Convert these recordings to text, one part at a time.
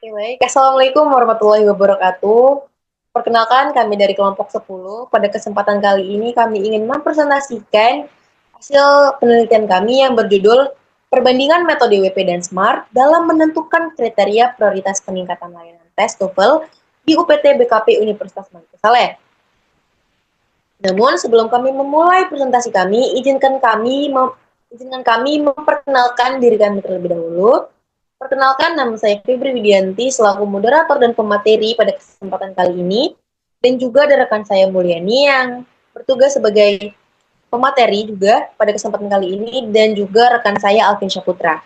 Oke, baik. Assalamualaikum warahmatullahi wabarakatuh. Perkenalkan, kami dari kelompok 10. Pada kesempatan kali ini kami ingin mempresentasikan hasil penelitian kami yang berjudul Perbandingan Metode WP dan SMART dalam menentukan kriteria prioritas peningkatan layanan tes TOEFL di UPT BKP Universitas Mangkurat Saleh. Namun, sebelum kami memulai presentasi kami, izinkan kami memperkenalkan diri kami terlebih dahulu. Perkenalkan, nama saya Febri Widianti selaku moderator dan pemateri pada kesempatan kali ini, dan juga ada rekan saya Mulyani yang bertugas sebagai pemateri juga pada kesempatan kali ini, dan juga rekan saya Alvin Syaputra.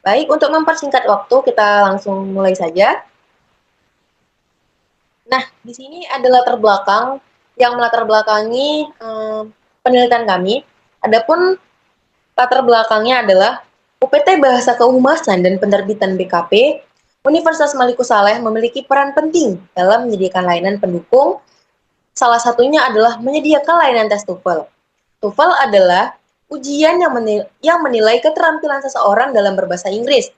Baik, untuk mempersingkat waktu, kita langsung mulai saja. Nah, di sini ada latar belakang yang melatar belakangi penelitian kami. Adapun latar belakangnya adalah UPT Bahasa Kehumasan dan Penerbitan BKP, Universitas Maliku Saleh memiliki peran penting dalam menyediakan layanan pendukung. Salah satunya adalah menyediakan layanan tes TOEFL. TOEFL adalah ujian yang menilai keterampilan seseorang dalam berbahasa Inggris.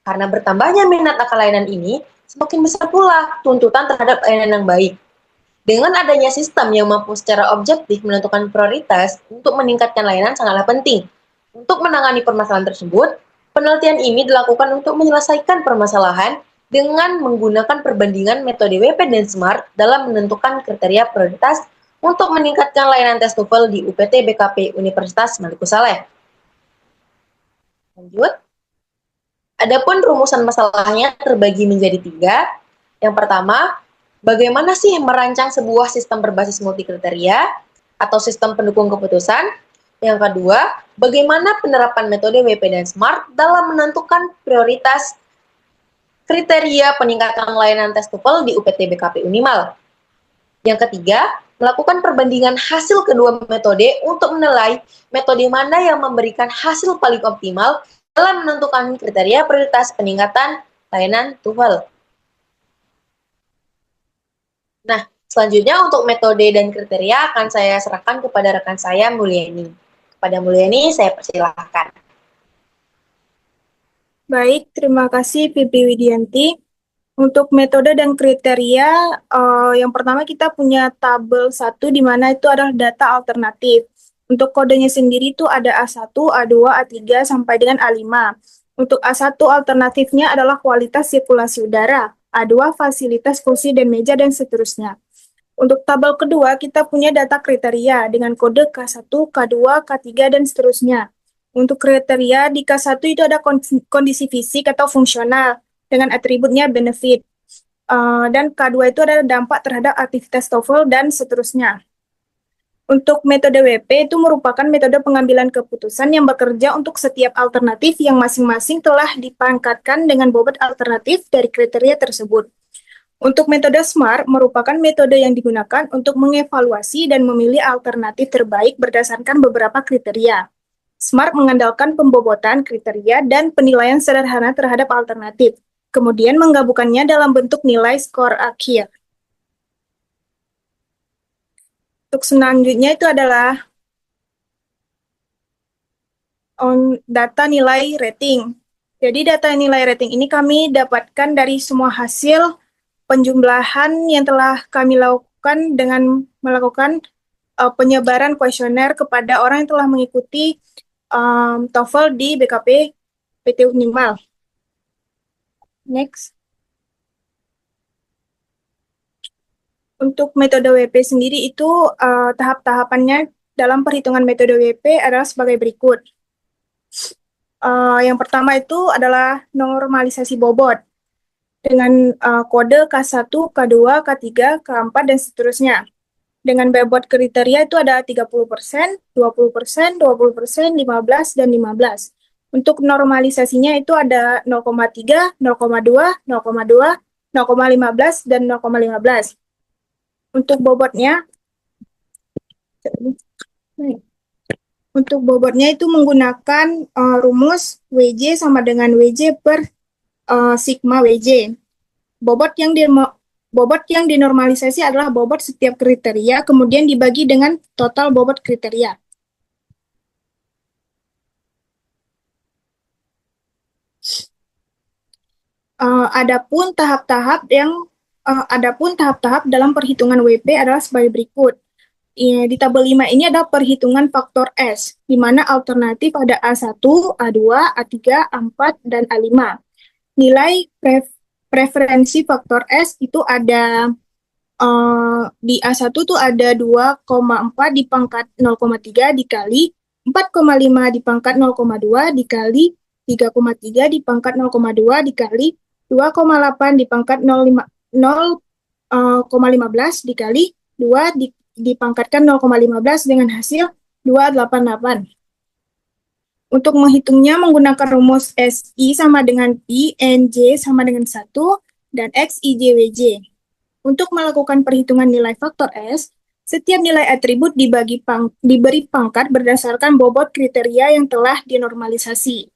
Karena bertambahnya minat akan layanan ini, semakin besar pula tuntutan terhadap layanan yang baik. Dengan adanya sistem yang mampu secara objektif menentukan prioritas untuk meningkatkan layanan sangatlah penting. Untuk menangani permasalahan tersebut, penelitian ini dilakukan untuk menyelesaikan permasalahan dengan menggunakan perbandingan metode WP dan SMART dalam menentukan kriteria prioritas untuk meningkatkan layanan tes TOEFL di UPT BKP Universitas Maliku Saleh. Lanjut. Adapun rumusan masalahnya terbagi menjadi 3. Yang pertama, bagaimana sih merancang sebuah sistem berbasis multikriteria atau sistem pendukung keputusan? Yang kedua, bagaimana penerapan metode WP dan SMART dalam menentukan prioritas kriteria peningkatan layanan tes TOEFL di UPT BKP Unimal? Yang ketiga, melakukan perbandingan hasil kedua metode untuk menilai metode mana yang memberikan hasil paling optimal dalam menentukan kriteria prioritas peningkatan layanan TOEFL. Nah, selanjutnya untuk metode dan kriteria akan saya serahkan kepada rekan saya Mulyani. Kepada Mulyani, saya persilahkan. Baik, terima kasih Pipi Widianti. Untuk metode dan kriteria, yang pertama kita punya tabel 1 di mana itu adalah data alternatif. Untuk kodenya sendiri itu ada A1, A2, A3 sampai dengan A5. Untuk A1 alternatifnya adalah kualitas sirkulasi udara, A2 fasilitas kursi dan meja dan seterusnya. Untuk tabel kedua kita punya data kriteria dengan kode K1, K2, K3 dan seterusnya. Untuk kriteria di K1 itu ada kondisi fisik atau fungsional dengan atributnya benefit. Dan K2 itu adalah dampak terhadap aktivitas TOEFL dan seterusnya. Untuk metode WP itu merupakan metode pengambilan keputusan yang bekerja untuk setiap alternatif yang masing-masing telah dipangkatkan dengan bobot alternatif dari kriteria tersebut. Untuk metode SMART merupakan metode yang digunakan untuk mengevaluasi dan memilih alternatif terbaik berdasarkan beberapa kriteria. SMART mengandalkan pembobotan kriteria dan penilaian sederhana terhadap alternatif, kemudian menggabungkannya dalam bentuk nilai skor akhir. Untuk selanjutnya itu adalah data nilai rating. Jadi data nilai rating ini kami dapatkan dari semua hasil penjumlahan yang telah kami lakukan dengan melakukan penyebaran kuesioner kepada orang yang telah mengikuti TOEFL di BKP PT Unimal. Next. Untuk metode WP sendiri itu tahap-tahapannya dalam perhitungan metode WP adalah sebagai berikut. Yang pertama itu adalah normalisasi bobot dengan kode K1, K2, K3, K4, dan seterusnya. Dengan bobot kriteria itu ada 30%, 20%, 20%, 15, dan 15. Untuk normalisasinya itu ada 0,3, 0,2, 0,2, 0,15, dan 0,15. Untuk bobotnya, itu menggunakan rumus WJ sama dengan WJ per sigma WJ. Bobot yang dinormalisasi adalah bobot setiap kriteria, kemudian dibagi dengan total bobot kriteria. Adapun tahap-tahap dalam perhitungan WP adalah sebagai berikut. Di tabel 5 ini ada perhitungan faktor S, di mana alternatif ada A1, A2, A3, A4, dan A5. Nilai preferensi faktor S itu ada di A1 tuh ada 2,4 di pangkat 0,3 dikali 4,5 di pangkat 0,2 dikali 3,3 di pangkat 0,2 dikali 2,8 di pangkat 0,15 dikali 2 dipangkatkan 0,15 dengan hasil 288. Untuk menghitungnya menggunakan rumus SI sama dengan P, NJ sama dengan 1, dan X, I, J, W, J. Untuk melakukan perhitungan nilai faktor S, setiap nilai atribut diberi pangkat berdasarkan bobot kriteria yang telah dinormalisasi.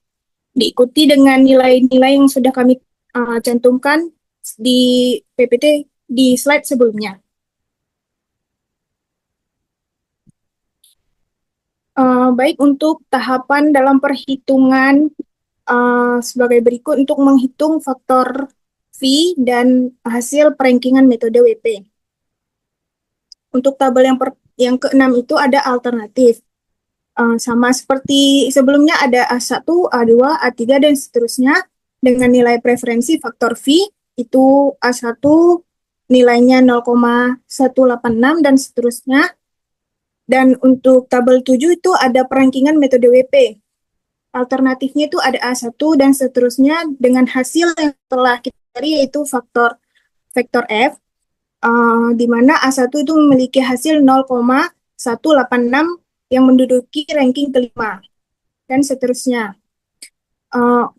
Diikuti dengan nilai-nilai yang sudah kami cantumkan di PPT di slide sebelumnya. Baik, untuk tahapan dalam perhitungan sebagai berikut untuk menghitung faktor V dan hasil perankingan metode WP. Untuk tabel yang ke-6 itu ada alternatif. Sama seperti sebelumnya ada A1, A2, A3, dan seterusnya dengan nilai preferensi faktor V itu A1 nilainya 0,186 dan seterusnya. Dan untuk tabel 7 itu ada perankingan metode WP. Alternatifnya itu ada A1 dan seterusnya dengan hasil yang telah kita cari yaitu vektor F, di mana A1 itu memiliki hasil 0,186 yang menduduki ranking kelima, dan seterusnya.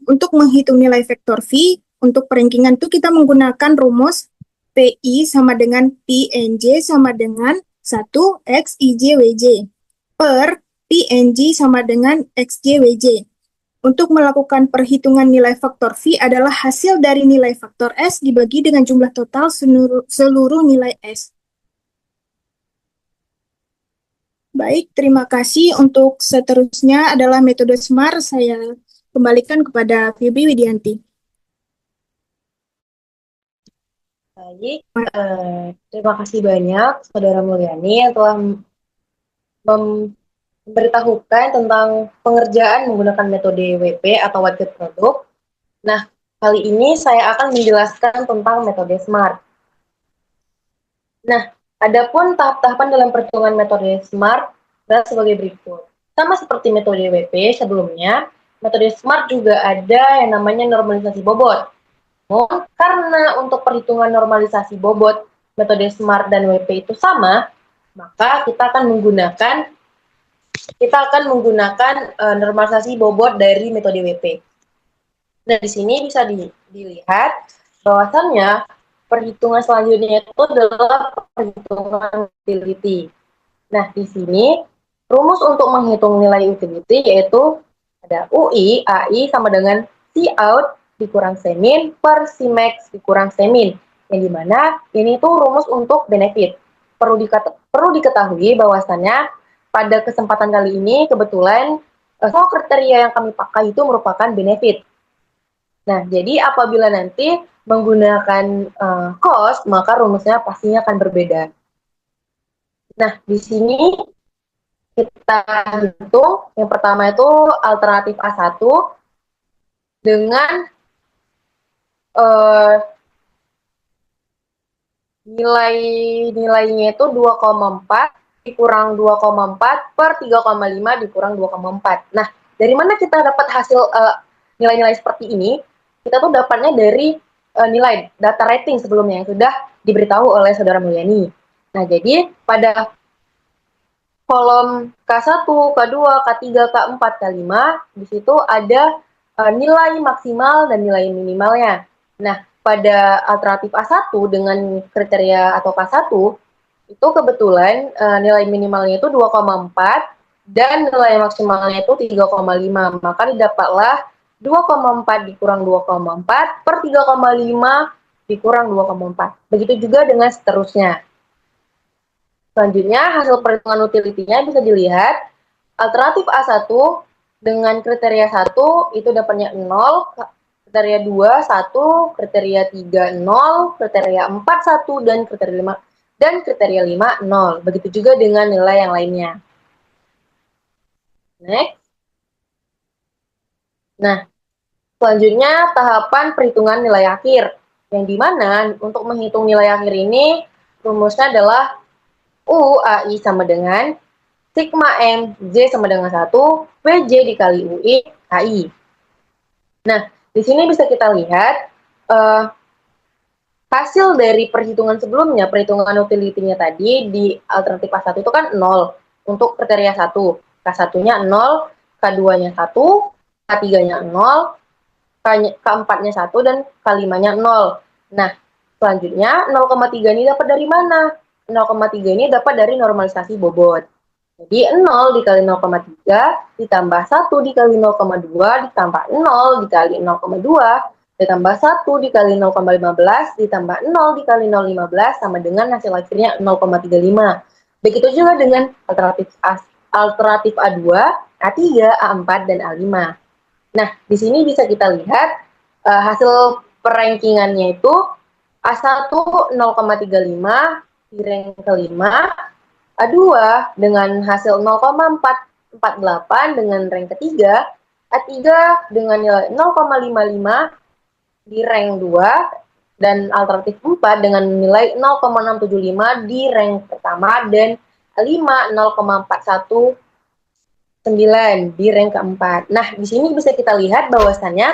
Untuk menghitung nilai vektor V, untuk perankingan itu kita menggunakan rumus PI sama dengan PNJ sama dengan 1 X IJ WJ per PNJ sama dengan XJ WJ. Untuk melakukan perhitungan nilai faktor V adalah hasil dari nilai faktor S dibagi dengan jumlah total seluruh nilai S. Baik, terima kasih. Untuk seterusnya adalah metode SMART. Saya kembalikan kepada Fibi Widianti. Baik, terima kasih banyak Saudara Mulyani yang telah memberitahukan tentang pengerjaan menggunakan metode WP atau White Good Product. Nah, kali ini saya akan menjelaskan tentang metode SMART. Nah, adapun tahap-tahapan dalam perhitungan metode SMART adalah sebagai berikut. Sama seperti metode WP sebelumnya, metode SMART juga ada yang namanya normalisasi bobot. Karena untuk perhitungan normalisasi bobot metode SMART dan WP itu sama, maka kita akan menggunakan normalisasi bobot dari metode WP. Nah, di sini bisa dilihat bahwasannya perhitungan selanjutnya itu adalah perhitungan utility. Nah, di sini rumus untuk menghitung nilai utility yaitu ada UI, AI sama dengan Cout dikurang Cmin per Cmax dikurang Cmin, yang dimana ini tuh rumus untuk benefit. Perlu diketahui bahwasannya pada kesempatan kali ini kebetulan semua kriteria yang kami pakai itu merupakan benefit. Nah, jadi apabila nanti menggunakan cost, maka rumusnya pastinya akan berbeda. Nah, di sini kita hitung yang pertama itu alternatif A1 dengan nilainya itu 2,4 dikurang 2,4 per 3,5 dikurang 2,4. Nah, dari mana kita dapat hasil nilai-nilai seperti ini? Kita tuh dapatnya dari nilai data rating sebelumnya yang sudah diberitahu oleh Saudara Mulyani. Nah, jadi pada kolom K1, K2, K3, K4, K5, di situ ada nilai maksimal dan nilai minimalnya. Nah, pada alternatif A1 dengan kriteria atau K1, itu kebetulan nilai minimalnya itu 2,4 dan nilai maksimalnya itu 3,5. Maka didapatlah 2,4 dikurang 2,4 per 3,5 dikurang 2,4. Begitu juga dengan seterusnya. Selanjutnya, hasil perhitungan utility-nya bisa dilihat. Alternatif A1 dengan kriteria 1 itu dapatnya 0, kriteria 2, 1, kriteria 3, 0, kriteria 4, 1, dan kriteria 5, 0. Begitu juga dengan nilai yang lainnya. Next. Nah, selanjutnya tahapan perhitungan nilai akhir, yang dimana untuk menghitung nilai akhir ini rumusnya adalah UAI sama dengan sigma M, J sama dengan 1, PJ dikali UI, KI. Nah, di sini bisa kita lihat hasil dari perhitungan sebelumnya, perhitungan utility-nya tadi di alternatif A1 itu kan 0 untuk kriteria 1. K1-nya 0, K2-nya 1, K3-nya 0, K4-nya 1, dan K5-nya 0. Nah, selanjutnya 0,3 ini dapat dari mana? 0,3 ini dapat dari normalisasi bobot. Jadi 0 dikali 0,3 ditambah 1 dikali 0,2 ditambah 0 dikali 0,2 ditambah 1 dikali 0,15 ditambah 0 dikali 0,15 sama dengan hasil akhirnya 0,35. Begitu juga dengan alternatif A2, A3, A4, dan A5. Nah, di sini bisa kita lihat hasil perankingannya itu A1 0,35 di rank kelima, A2 dengan hasil 0,448 dengan rank ketiga, A3 dengan nilai 0,55 di rank 2, dan alternatif 4 dengan nilai 0,675 di rank pertama, dan A5 0,419 di rank keempat. Nah, di sini bisa kita lihat bahwasannya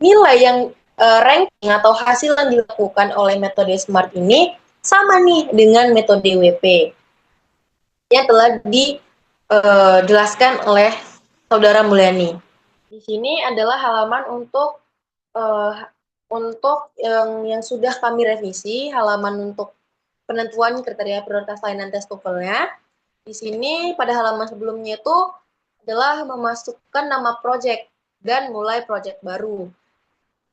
nilai yang ranking atau hasil yang dilakukan oleh metode SMART ini sama nih dengan metode WP yang telah dijelaskan oleh Saudara Mulyani. Di sini adalah halaman untuk yang sudah kami revisi, halaman untuk penentuan kriteria prioritas layanan tes TOEFL-nya. Di sini pada halaman sebelumnya itu adalah memasukkan nama proyek dan mulai proyek baru.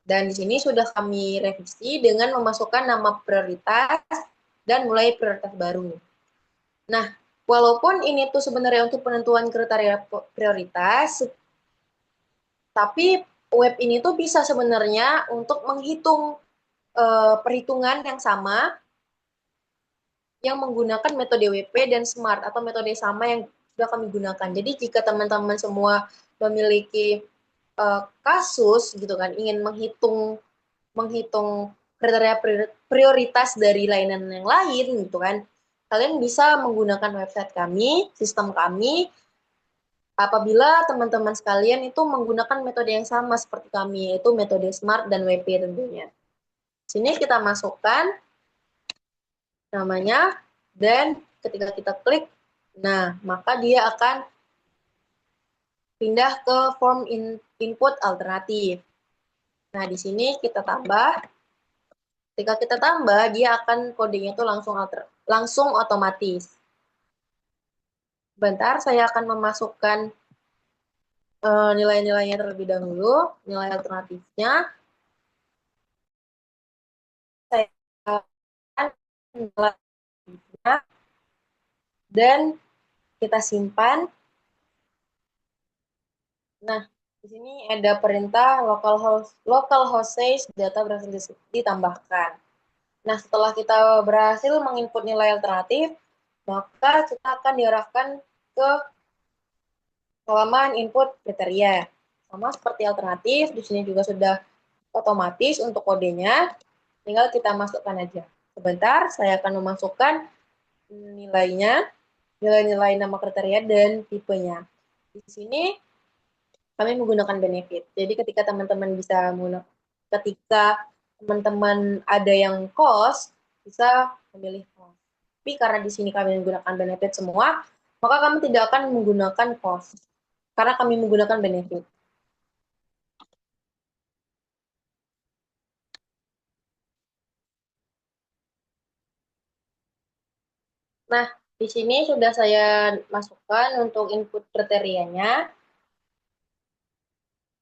Dan di sini sudah kami revisi dengan memasukkan nama prioritas dan mulai prioritas baru. Nah, walaupun ini tuh sebenarnya untuk penentuan kriteria prioritas, tapi web ini tuh bisa sebenarnya untuk menghitung perhitungan yang sama yang menggunakan metode WP dan SMART atau metode sama yang sudah kami gunakan. Jadi jika teman-teman semua memiliki kasus gitu kan, ingin menghitung kriteria prioritas dari layanan yang lain gitu kan, kalian bisa menggunakan website kami, sistem kami, apabila teman-teman sekalian itu menggunakan metode yang sama seperti kami, yaitu metode SMART dan WP tentunya. Sini kita masukkan namanya, dan ketika kita klik, nah maka dia akan pindah ke form input alternatif. Nah, di sini kita tambah. Ketika kita tambah, dia akan kodenya itu langsung otomatis. Bentar, saya akan memasukkan nilai-nilainya terlebih dahulu, nilai alternatifnya. Saya akan nilai alternatifnya, dan kita simpan. Nah, di sini ada perintah localhost says data berhasil ditambahkan. Nah, setelah kita berhasil menginput nilai alternatif, maka kita akan diarahkan ke halaman input kriteria. Sama seperti alternatif, di sini juga sudah otomatis untuk kodenya, tinggal kita masukkan aja. Sebentar, saya akan memasukkan nilainya, nilai-nilai nama kriteria dan tipenya. Di sini kami menggunakan benefit. Jadi ketika teman-teman ada yang cost, bisa memilih cost. Tapi karena di sini kami menggunakan benefit semua, maka kami tidak akan menggunakan cost. Karena kami menggunakan benefit. Nah, di sini sudah saya masukkan untuk input kriterianya.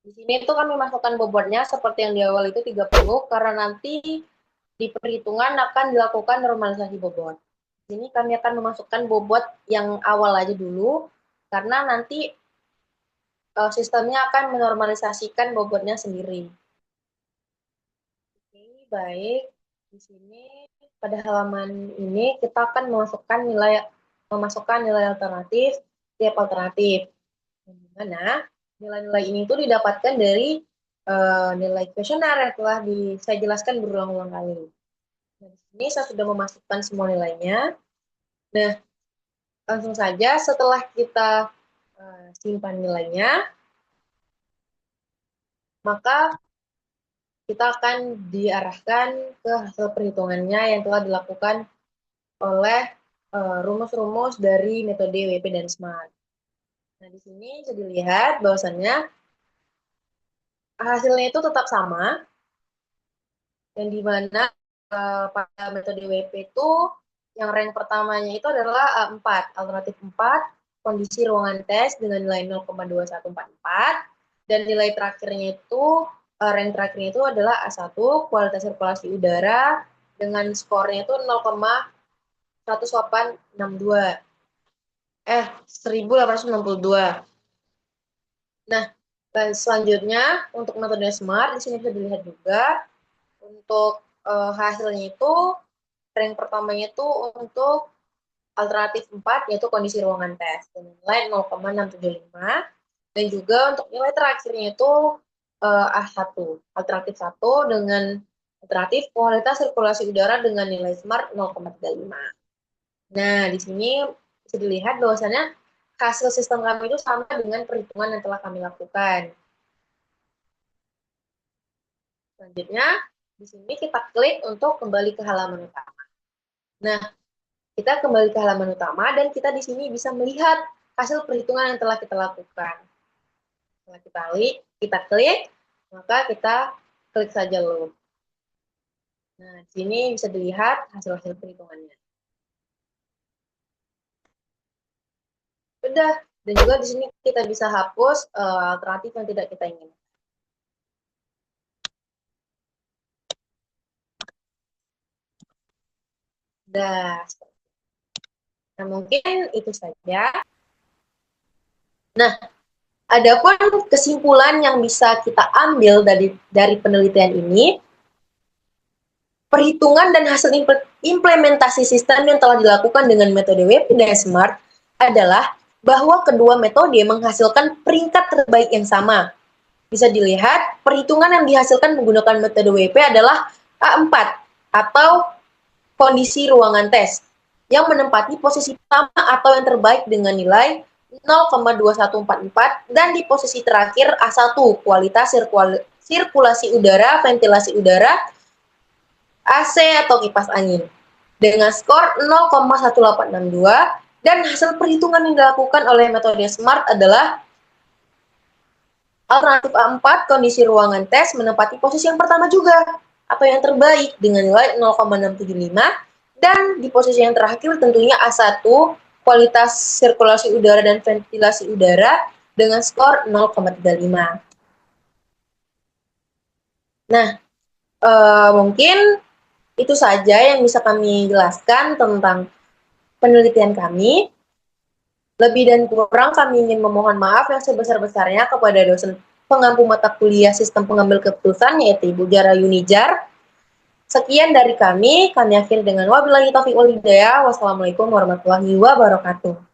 Di sini itu kami masukkan bobotnya seperti yang di awal itu 30, karena nanti di perhitungan akan dilakukan normalisasi bobot. Di sini kami akan memasukkan bobot yang awal aja dulu, karena nanti sistemnya akan menormalisasikan bobotnya sendiri. Baik, di sini pada halaman ini kita akan memasukkan nilai alternatif tiap alternatif. Yang mana nilai-nilai ini itu didapatkan dari nilai kuesioner yang telah saya jelaskan berulang-ulang kali. Nah, di sini saya sudah memasukkan semua nilainya. Nah, langsung saja setelah kita simpan nilainya, maka kita akan diarahkan ke hasil perhitungannya yang telah dilakukan oleh rumus-rumus dari metode WP dan SMART. Nah, di sini bisa dilihat bahwasannya hasilnya itu tetap sama, yang dimana pada metode WP itu yang rank pertamanya itu adalah 4, alternatif 4, kondisi ruangan tes dengan nilai 0,2144, dan nilai terakhirnya itu, rank terakhirnya itu adalah A1, kualitas sirkulasi udara, dengan skornya itu 0,1862. 1862. Nah, dan selanjutnya untuk metode SMART di sini bisa dilihat juga untuk hasilnya itu rank pertamanya itu untuk alternatif 4 yaitu kondisi ruangan tes dengan nilai 0,675, dan juga untuk nilai terakhirnya itu A1, alternatif 1 dengan alternatif kualitas sirkulasi udara dengan nilai SMART 0,35. Nah, di sini bisa dilihat bahwasannya hasil sistem kami itu sama dengan perhitungan yang telah kami lakukan. Selanjutnya, di sini kita klik untuk kembali ke halaman utama. Nah, kita kembali ke halaman utama dan kita di sini bisa melihat hasil perhitungan yang telah kita lakukan. Setelah kita klik, maka kita klik saja loop. Nah, di sini bisa dilihat hasil-hasil perhitungannya. Sudah, dan juga di sini kita bisa hapus alternatif yang tidak kita inginkan. Nah, mungkin itu saja. Nah, adapun kesimpulan yang bisa kita ambil dari penelitian ini, perhitungan dan hasil implementasi sistem yang telah dilakukan dengan metode WP dan SMART adalah bahwa kedua metode menghasilkan peringkat terbaik yang sama. Bisa dilihat, perhitungan yang dihasilkan menggunakan metode WP adalah A4 atau kondisi ruangan tes yang menempati posisi pertama atau yang terbaik dengan nilai 0,2144, dan di posisi terakhir A1, kualitas sirkulasi udara, ventilasi udara, AC atau kipas angin, dengan skor 0,1862, dan hasil perhitungan yang dilakukan oleh metode SMART adalah alternatif A4, kondisi ruangan tes menempati posisi yang pertama juga, atau yang terbaik dengan nilai 0,675, dan di posisi yang terakhir tentunya A1, kualitas sirkulasi udara dan ventilasi udara dengan skor 0,35. Nah, mungkin itu saja yang bisa kami jelaskan tentang penelitian kami. Lebih dan kurang kami ingin memohon maaf yang sebesar-besarnya kepada dosen pengampu mata kuliah Sistem Pengambil Keputusan, yaitu Ibu Jara Yunijar. Sekian dari kami akhiri dengan wabillahi taufiq wal hidayah. Wassalamualaikum warahmatullahi wabarakatuh.